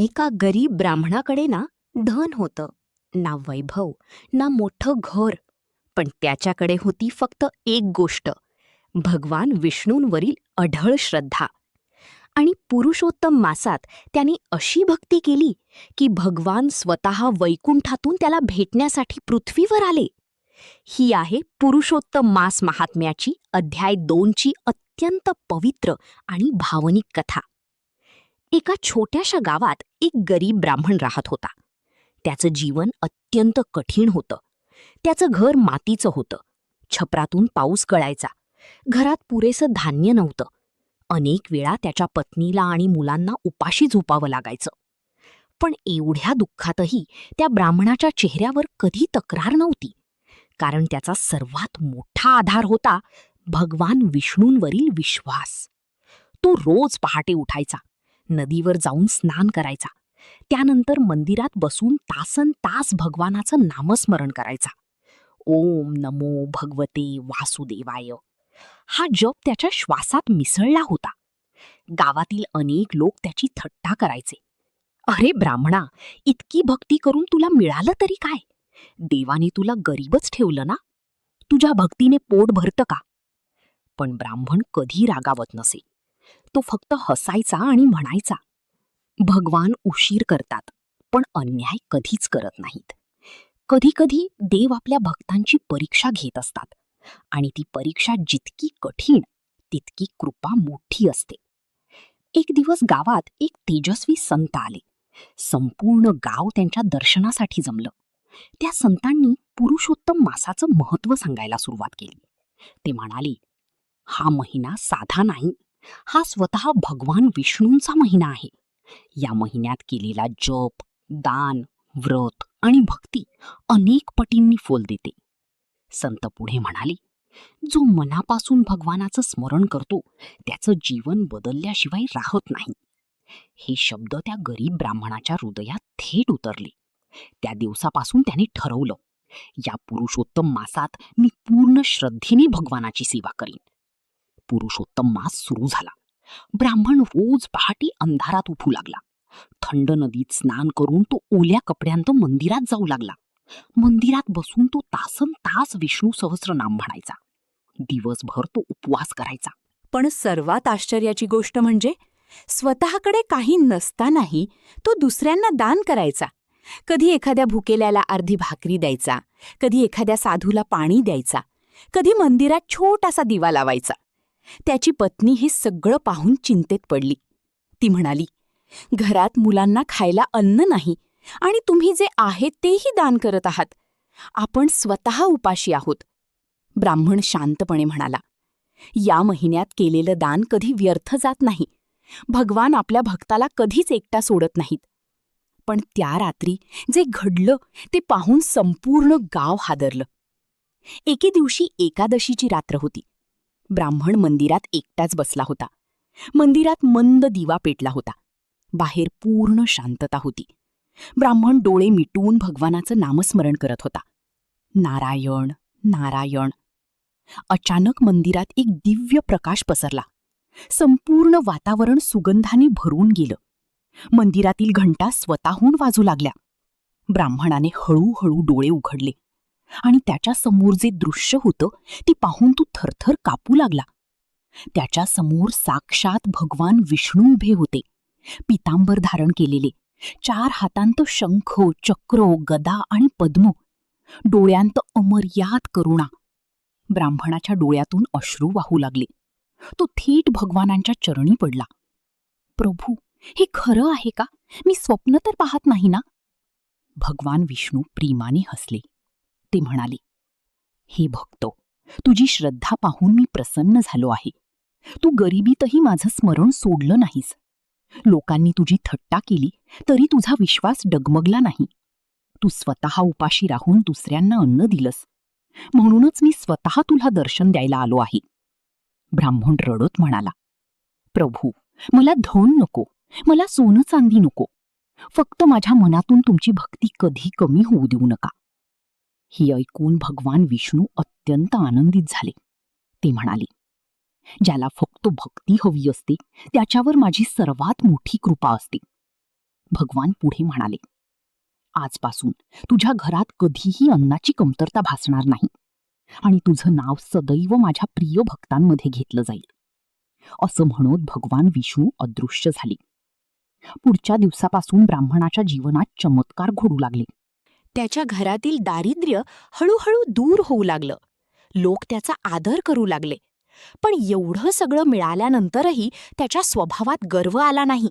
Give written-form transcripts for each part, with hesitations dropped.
एका गरीब ब्राह्मणाकडे ना धन होतं, ना वैभव, ना मोठं घर. पण त्याच्याकडे होती फक्त एक गोष्ट, भगवान विष्णूंवरील अढळ श्रद्धा. आणि पुरुषोत्तम मासात त्याने अशी भक्ती केली की भगवान स्वतः वैकुंठातून त्याला भेटण्यासाठी पृथ्वीवर आले. ही आहे पुरुषोत्तम मास महात्म्याची अध्याय 2ची अत्यंत पवित्र आणि भावनिक कथा. एका छोट्याशा गावात एक गरीब ब्राह्मण राहत होता. त्याचं जीवन अत्यंत कठीण होतं. त्याचं घर मातीचं होतं. छपरातून पाऊस गळायचा. घरात पुरेसं धान्य नव्हतं. अनेक वेळा त्याच्या पत्नीला आणि मुलांना उपाशी झोपावं लागायचं. पण एवढ्या दुःखातही त्या ब्राह्मणाच्या चेहऱ्यावर कधी तक्रार नव्हती, कारण त्याचा सर्वात मोठा आधार होता भगवान विष्णूंवरील विश्वास. तो रोज पहाटे उठायचा, नदीवर जाऊन स्नान करायचा, त्यानंतर मंदिरात बसून तासन तास भगवानाचं नामस्मरण करायचा. ओम नमो भगवते वासुदेवाय हा जप त्याच्या श्वासात मिसळला होता. गावातील अनेक लोक त्याची थट्टा करायचे. अरे ब्राह्मणा, इतकी भक्ती करून तुला मिळालं तरी काय? देवाने तुला गरीबच ठेवलं ना? तुझ्या भक्तीने पोट भरतं का? पण ब्राह्मण कधी रागावत नसे. तो फक्त हसायचा आणि म्हणायचा, भगवान उशीर करतात, पण अन्याय कधीच करत नाहीत. कधी कधी देव आपल्या भक्तांची परीक्षा घेत असतात, आणि ती परीक्षा जितकी कठीण तितकी कृपा मोठी असते. एक दिवस गावात एक तेजस्वी संत आले. संपूर्ण गाव त्यांच्या दर्शनासाठी जमलं. त्या संतांनी पुरुषोत्तम मासाचं महत्त्व सांगायला सुरुवात केली. ते म्हणाले, हा महिना साधा नाही, हा स्वतः भगवान विष्णूंचा महिना आहे. या महिन्यात केलेला जप, दान, व्रत आणि भक्ती अनेक पटींनी फल देते. संत पुढे म्हणाले, जो मनापासून भगवानाचं स्मरण करतो त्याचं जीवन बदलल्याशिवाय राहत नाही. हे शब्द त्या गरीब ब्राह्मणाच्या हृदयात थेट उतरले. त्या दिवसापासून त्याने ठरवलं, या पुरुषोत्तम मासात मी पूर्ण श्रद्धेने भगवानाची सेवा करीन. पुरुषोत्तम मास सुरू झाला. ब्राह्मण रोज पहाटे अंधारात उठू लागला. थंड नदीत स्नान करून तो ओल्या कपड्यांत मंदिरात जाऊ लागला. मंदिरात बसून तो तासन तास विष्णू सहस्रनाम म्हणायचा. दिवसभर तो उपवास करायचा. पण सर्वात आश्चर्याची गोष्ट म्हणजे स्वतःकडे काही नसतानाही तो दुसऱ्यांना दान करायचा. कधी एखाद्या भुकेल्याला अर्धी भाकरी द्यायचा, कधी एखाद्या साधूला पाणी द्यायचा, कधी मंदिरात छोटासा दिवा लावायचा. त्याची पत्नी हे सगळं पाहून चिंतेत पडली. ती म्हणाली, घरात मुलांना खायला अन्न नाही आणि तुम्ही जे आहे तेही दान करत आहात. आपण स्वतः उपाशी आहोत. ब्राह्मण शांतपणे म्हणाला, या महिन्यात केलेलं दान कधी व्यर्थ जात नाही. भगवान आपल्या भक्ताला कधीच एकटा सोडत नाहीत. पण त्या रात्री जे घडलं ते पाहून संपूर्ण गाव हादरलं. एके दिवशी एकादशीची रात्र होती. ब्राह्मण मंदिरात एकटाच बसला होता. मंदिरात मंद दिवा पेटला होता. बाहेर पूर्ण शांतता होती. ब्राह्मण डोळे मिटून भगवानाचं नामस्मरण करत होता. नारायण नारायण. अचानक मंदिरात एक दिव्य प्रकाश पसरला. संपूर्ण वातावरण सुगंधाने भरून गेलं. मंदिरातील घंटा स्वतःहून वाजू लागल्या. ब्राह्मणाने हळूहळू डोळे उघडले आणि त्याच्या समोर जे दृश्य होतं ते पाहून तो थरथर कापू लागला. त्याच्या समोर साक्षात भगवान विष्णू उभे होते, पितांबर धारण केलेले, 4 हातांत शंख, चक्र, गदा आणि पद्म, डोळ्यांत अमर्याद करुणा. ब्राह्मणाच्या डोळ्यातून अश्रू वाहू लागले. तो थेट भगवानांच्या चरणी पडला. प्रभू, हे खरं आहे का? मी स्वप्न तर पाहत नाही ना? भगवान विष्णू प्रेमाने हसले. ते म्हणाले, हे भक्त, तुझी श्रद्धा पाहून मी प्रसन्न झालो आहे. तू गरिबीतही माझं स्मरण सोडलं नाहीस. लोकांनी तुझी थट्टा केली तरी तुझा विश्वास डगमगला नाही. तू स्वतः उपाशी राहून दुसऱ्यांना अन्न दिलंस. म्हणूनच मी स्वतः तुला दर्शन द्यायला आलो आहे. ब्राह्मण रडत म्हणाला, प्रभू, मला धन नको, मला सोनं चांदी नको. फक्त माझ्या मनातून तुमची भक्ती कधी कमी होऊ देऊ नका. हे ऐकून भगवान विष्णू अत्यंत आनंदित झाले. ते म्हणाले, ज्याला फक्त भक्ती हवी असते त्याच्यावर माझी सर्वात मोठी कृपा असते. भगवान पुढे म्हणाले, आजपासून तुझ्या घरात कधीही अन्नाची कमतरता भासणार नाही आणि तुझं नाव सदैव माझ्या प्रिय भक्तांमध्ये घेतलं जाईल. असं म्हणत भगवान विष्णू अदृश्य झाले. पुढच्या दिवसापासून ब्राह्मणाच्या जीवनात चमत्कार घडू लागले. त्याच्या घरातील दारिद्र्य हळूहळू दूर होऊ लागलं. लोक त्याचा आदर करू लागले. पण एवढं सगळं मिळाल्यानंतरही त्याच्या स्वभावात गर्व आला नाही.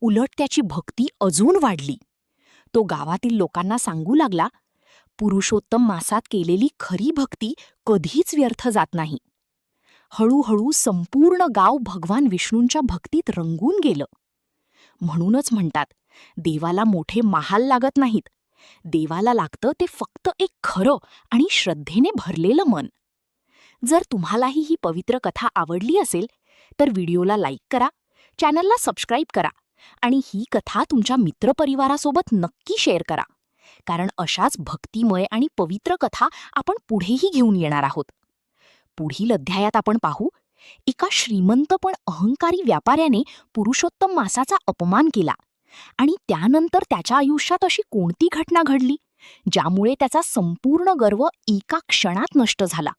उलट त्याची भक्ती अजून वाढली. तो गावातील लोकांना सांगू लागला, पुरुषोत्तम मासात केलेली खरी भक्ती कधीच व्यर्थ जात नाही. हळूहळू संपूर्ण गाव भगवान विष्णूंच्या भक्तीत रंगून गेलं. म्हणूनच म्हणतात, देवाला मोठे महाल लागत नाहीत. देवाला लागतं ते फक्त एक खरं आणि श्रद्धेने भरलेलं मन. जर तुम्हालाही ही पवित्र कथा आवडली असेल तर व्हिडिओला लाईक करा, चॅनलला सबस्क्राईब करा आणि ही कथा तुमच्या मित्रपरिवारासोबत नक्की शेअर करा. कारण अशाच भक्तिमय आणि पवित्र कथा आपण पुढेही घेऊन येणार आहोत. पुढील अध्यायात आपण पाहू, एका श्रीमंत पण अहंकारी व्यापाऱ्याने पुरुषोत्तम मासाचा अपमान केला आणि त्यानंतर त्याच्या आयुष्यात अशी कोणती घटना घडली ज्यामुळे त्याचा संपूर्ण गर्व एका क्षणात नष्ट झाला.